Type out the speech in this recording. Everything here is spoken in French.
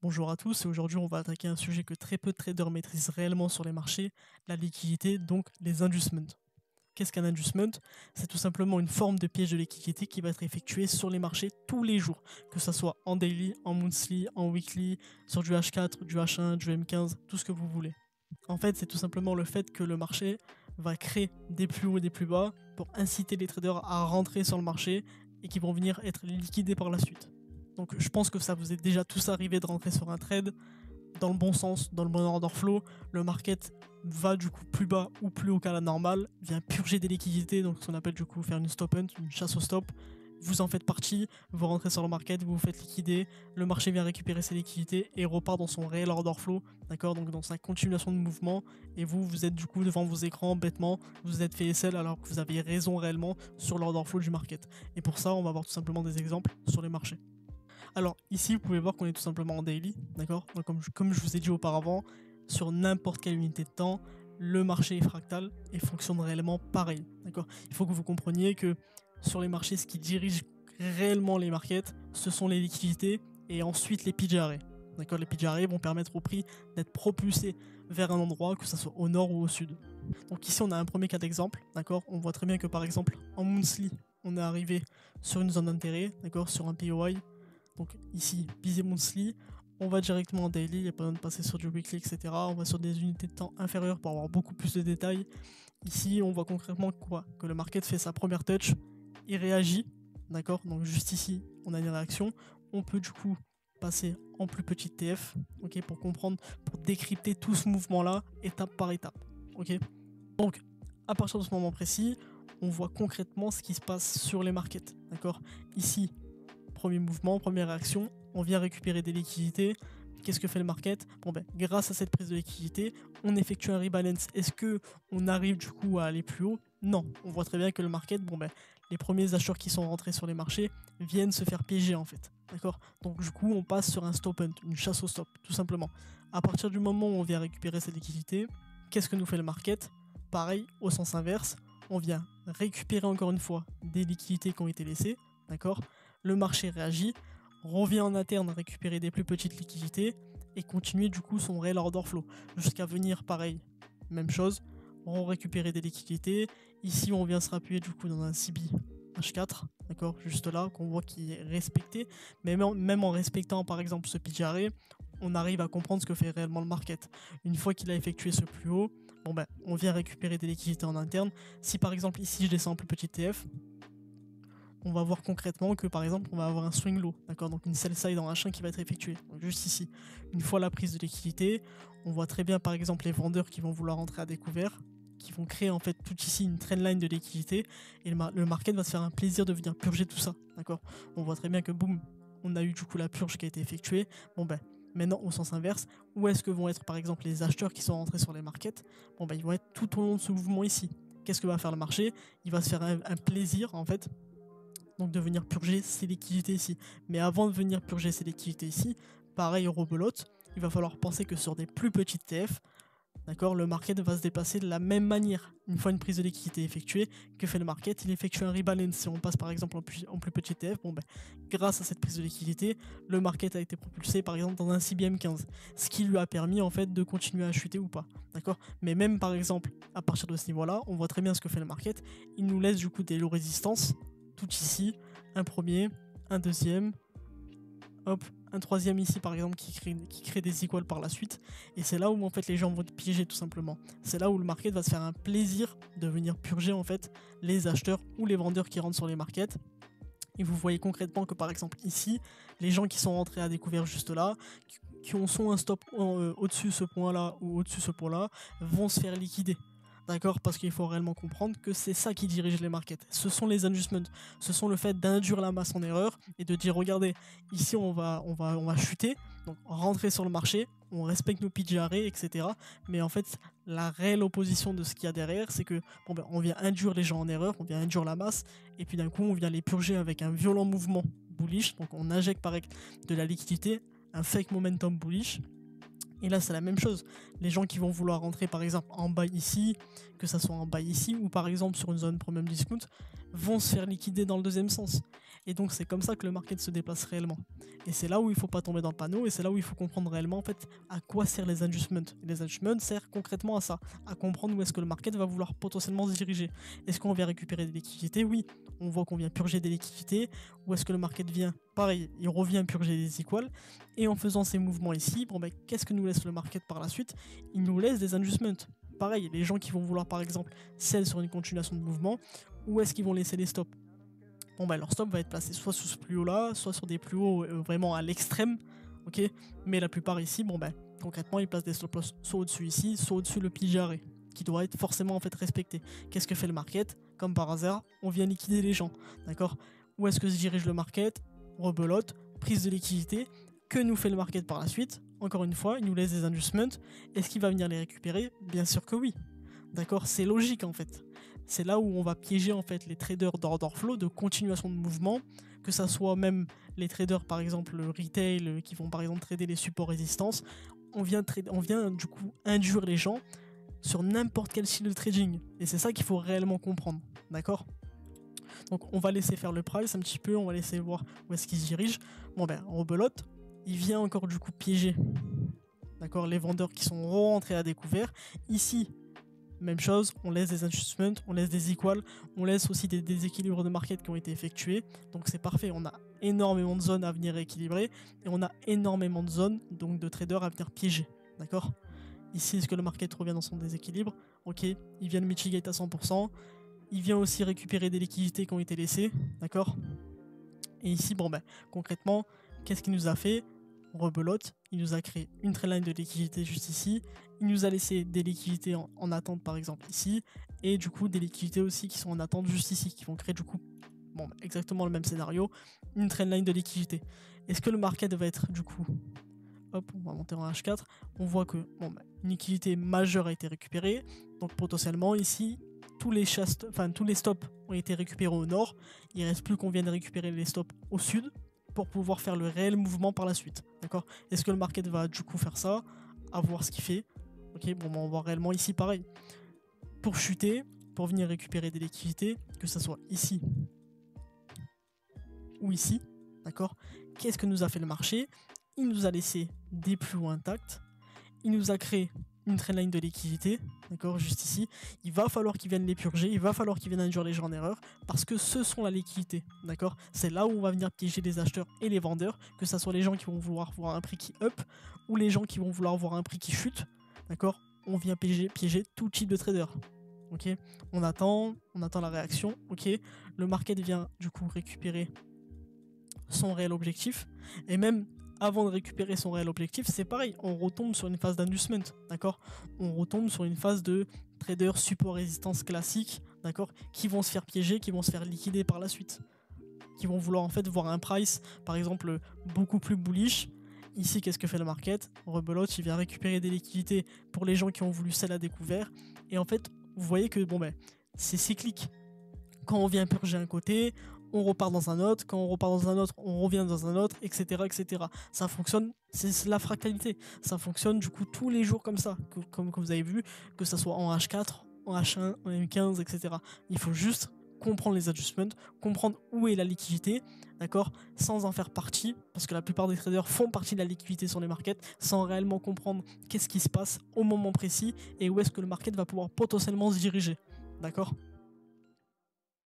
Bonjour à tous, et aujourd'hui on va attaquer un sujet que très peu de traders maîtrisent réellement sur les marchés, la liquidité, donc les inducements. Qu'est-ce qu'un inducement? C'est tout simplement une forme de piège de liquidité qui va être effectuée sur les marchés tous les jours, que ce soit en daily, en monthly, en weekly, sur du H4, du H1, du M15, tout ce que vous voulez. En fait, c'est tout simplement le fait que le marché va créer des plus hauts et des plus bas pour inciter les traders à rentrer sur le marché et qui vont venir être liquidés par la suite. Donc je pense que ça vous est déjà tous arrivé de rentrer sur un trade dans le bon sens, dans le bon order flow. Le market va du coup plus bas ou plus haut qu'à la normale, vient purger des liquidités, donc ce qu'on appelle du coup faire une stop hunt, une chasse au stop. Vous en faites partie, vous rentrez sur le market, vous vous faites liquider, le marché vient récupérer ses liquidités et repart dans son réel order flow, d'accord, donc dans sa continuation de mouvement, et vous êtes du coup devant vos écrans bêtement, vous êtes fait SL alors que vous aviez raison réellement sur l'order flow du market. Et pour ça, on va voir tout simplement des exemples sur les marchés. Alors ici, vous pouvez voir qu'on est tout simplement en daily, d'accord. Donc, comme je vous ai dit auparavant, sur n'importe quelle unité de temps, le marché est fractal et fonctionne réellement pareil, d'accord. Il faut que vous compreniez que sur les marchés, ce qui dirige réellement les markets, ce sont les liquidités et ensuite les PJR. D'accord, les PJR vont permettre au prix d'être propulsé vers un endroit, que ce soit au nord ou au sud. Donc ici, on a un premier cas d'exemple, d'accord. On voit très bien que par exemple, en monthly, on est arrivé sur une zone d'intérêt, d'accord, sur un POI. Donc ici, busy monthly, on va directement en daily, il n'y a pas besoin de passer sur du weekly, etc. On va sur des unités de temps inférieures pour avoir beaucoup plus de détails. Ici, on voit concrètement quoi? Que le market fait sa première touch, il réagit, d'accord. Donc juste ici, on a une réaction. On peut du coup passer en plus petite TF, ok, pour comprendre, pour décrypter tout ce mouvement-là, étape par étape, ok. Donc, à partir de ce moment précis, on voit concrètement ce qui se passe sur les markets, d'accord. Ici, premier mouvement, première réaction, on vient récupérer des liquidités. Qu'est-ce que fait le market? Bon ben, grâce à cette prise de liquidité, on effectue un rebalance. Est-ce que on arrive du coup à aller plus haut? Non. On voit très bien que le market, bon ben, les premiers acheteurs qui sont rentrés sur les marchés viennent se faire piéger en fait. D'accord? Donc du coup, on passe sur un stop hunt, une chasse au stop, tout simplement. À partir du moment où on vient récupérer cette liquidité, qu'est-ce que nous fait le market? Pareil, au sens inverse, on vient récupérer encore une fois des liquidités qui ont été laissées, d'accord? Le marché réagit, revient en interne récupérer des plus petites liquidités et continuer du coup son réel order flow jusqu'à venir pareil, même chose, on récupérer des liquidités. Ici on vient se rappuyer du coup dans un CB H4, d'accord, juste là qu'on voit qu'il est respecté, mais même en respectant par exemple ce PJR, on arrive à comprendre ce que fait réellement le market. Une fois qu'il a effectué ce plus haut, bon ben on vient récupérer des liquidités en interne. Si par exemple ici je descends en plus petit TF, on va voir concrètement que par exemple on va avoir un swing low, d'accord, donc une sell side en H1 qui va être effectuée, donc juste ici. Une fois la prise de liquidité, on voit très bien par exemple les vendeurs qui vont vouloir entrer à découvert, qui vont créer en fait tout ici une trendline de liquidité, et le market va se faire un plaisir de venir purger tout ça, d'accord. On voit très bien que boum, on a eu du coup la purge qui a été effectuée. Bon ben, maintenant au sens inverse, où est-ce que vont être par exemple les acheteurs qui sont rentrés sur les markets? Bon ben ils vont être tout au long de ce mouvement ici. Qu'est-ce que va faire le marché? Il va se faire un plaisir en fait, donc de venir purger ces liquidités ici. Mais avant de venir purger ces liquidités ici, pareil au rebelote, il va falloir penser que sur des plus petites TF, d'accord, le market va se déplacer de la même manière. Une fois une prise de liquidité effectuée, que fait le market? Il effectue un rebalance. Si on passe par exemple en plus petite TF, bon ben, grâce à cette prise de liquidité, le market a été propulsé par exemple dans un CBM 15, ce qui lui a permis en fait de continuer à chuter ou pas, d'accord. Mais même par exemple à partir de ce niveau-là, on voit très bien ce que fait le market. Il nous laisse du coup des low résistances tout ici, un premier, un deuxième, hop, un troisième ici par exemple qui crée des equals par la suite, et c'est là où en fait les gens vont être piégés tout simplement. C'est là où le market va se faire un plaisir de venir purger en fait les acheteurs ou les vendeurs qui rentrent sur les markets. Et vous voyez concrètement que par exemple ici, les gens qui sont rentrés à découvert juste là, qui ont soit un stop au-dessus ce point là ou au-dessus ce point là, vont se faire liquider. D'accord, parce qu'il faut réellement comprendre que c'est ça qui dirige les markets. Ce sont les adjustments, ce sont le fait d'induire la masse en erreur et de dire regardez, ici on va chuter, donc rentrer sur le marché, on respecte nos PJR, etc. Mais en fait, la réelle opposition de ce qu'il y a derrière, c'est que bon ben, on vient induire les gens en erreur, on vient induire la masse, et puis d'un coup on vient les purger avec un violent mouvement bullish, donc on injecte par de la liquidité, un fake momentum bullish. Et là, c'est la même chose. Les gens qui vont vouloir rentrer, par exemple, en buy ici, que ça soit en buy ici, ou par exemple sur une zone premium discount, vont se faire liquider dans le deuxième sens. Et donc c'est comme ça que le market se déplace réellement. Et c'est là où il ne faut pas tomber dans le panneau, et c'est là où il faut comprendre réellement en fait à quoi servent les adjustments. Et les adjustments servent concrètement à ça, à comprendre où est-ce que le market va vouloir potentiellement se diriger. Est-ce qu'on vient récupérer des liquidités? Oui, on voit qu'on vient purger des liquidités. Où est-ce que le market vient? Pareil, il revient purger des equals. Et en faisant ces mouvements ici, bon ben, qu'est-ce que nous laisse le market par la suite? Il nous laisse des adjustments. Pareil, les gens qui vont vouloir par exemple sell sur une continuation de mouvement, où est-ce qu'ils vont laisser les stops? Bon bah leur stop va être placé soit sous ce plus haut là, soit sur des plus hauts vraiment à l'extrême, ok. Mais la plupart ici, bon bah concrètement ils placent des stop loss soit au-dessus ici, soit au-dessus le pilier arrêt, qui doit être forcément en fait respecté. Qu'est-ce que fait le market? Comme par hasard, on vient liquider les gens, d'accord. Où est-ce que se dirige le market? Rebelote, prise de liquidité. Que nous fait le market par la suite? Encore une fois, il nous laisse des adjustments. Est-ce qu'il va venir les récupérer? Bien sûr que oui. D'accord, c'est logique en fait. C'est là où on va piéger en fait les traders d'order flow, de continuation de mouvement, que ça soit même les traders par exemple le retail qui vont par exemple trader les supports résistances. On vient du coup induire les gens sur n'importe quel style de trading. Et c'est ça qu'il faut réellement comprendre. D'accord? Donc on va laisser faire le price un petit peu, on va laisser voir où est-ce qu'il se dirige. Bon ben, en rebelote, il vient encore du coup piéger. D'accord, les vendeurs qui sont rentrés à découvert. Ici, même chose, on laisse des adjustments, on laisse des equals, on laisse aussi des déséquilibres de market qui ont été effectués. Donc c'est parfait, on a énormément de zones à venir équilibrer et on a énormément de zones, donc de traders à venir piéger. D'accord? Ici, est-ce que le market revient dans son déséquilibre? Ok, il vient de mitigate à 100%. Il vient aussi récupérer des liquidités qui ont été laissées. D'accord? Et ici, bon ben, concrètement, qu'est-ce qu'il nous a fait? Rebelote, il nous a créé une trendline de liquidité juste ici, il nous a laissé des liquidités en attente par exemple ici, et du coup des liquidités aussi qui sont en attente juste ici, qui vont créer du coup bon, exactement le même scénario, une trendline de liquidité. Est-ce que le market va être du coup, hop, on va monter en H4, on voit que bon, une liquidité majeure a été récupérée, donc potentiellement ici, tous les stops ont été récupérés au nord, il ne reste plus qu'on vienne récupérer les stops au sud, pour pouvoir faire le réel mouvement par la suite. D'accord? Est-ce que le market va du coup faire ça? À voir ce qu'il fait. Ok, bon, on voit réellement ici pareil. Pour chuter, pour venir récupérer des liquidités, que ce soit ici ou ici, d'accord? Qu'est-ce que nous a fait le marché? Il nous a laissé des plus hauts intacts. Il nous a créé une trendline de liquidité, d'accord, juste ici. Il va falloir qu'ils viennent les purger, il va falloir qu'ils viennent induire les gens en erreur, parce que ce sont la liquidité, d'accord. C'est là où on va venir piéger les acheteurs et les vendeurs, que ce soit les gens qui vont vouloir voir un prix qui up, ou les gens qui vont vouloir voir un prix qui chute, d'accord. On vient piéger tout type de trader, ok. On attend la réaction, ok. Le market vient du coup récupérer son réel objectif, et même avant de récupérer son réel objectif, c'est pareil, on retombe sur une phase d'inducement, d'accord. On retombe sur une phase de trader support résistance classique, d'accord, qui vont se faire piéger, qui vont se faire liquider par la suite, qui vont vouloir en fait voir un price, par exemple, beaucoup plus bullish. Ici, qu'est-ce que fait le market? Rebelote, il vient récupérer des liquidités pour les gens qui ont voulu sell à découvert, et en fait, vous voyez que bon ben, c'est cyclique. Quand on vient purger un côté, on repart dans un autre, quand on repart dans un autre, on revient dans un autre, etc. etc. Ça fonctionne, c'est la fractalité. Ça fonctionne du coup tous les jours comme ça, comme vous avez vu, que ça soit en H4, en H1, en M15, etc. Il faut juste comprendre les adjustments, comprendre où est la liquidité, d'accord, sans en faire partie, parce que la plupart des traders font partie de la liquidité sur les markets, sans réellement comprendre qu'est-ce qui se passe au moment précis et où est-ce que le market va pouvoir potentiellement se diriger, d'accord.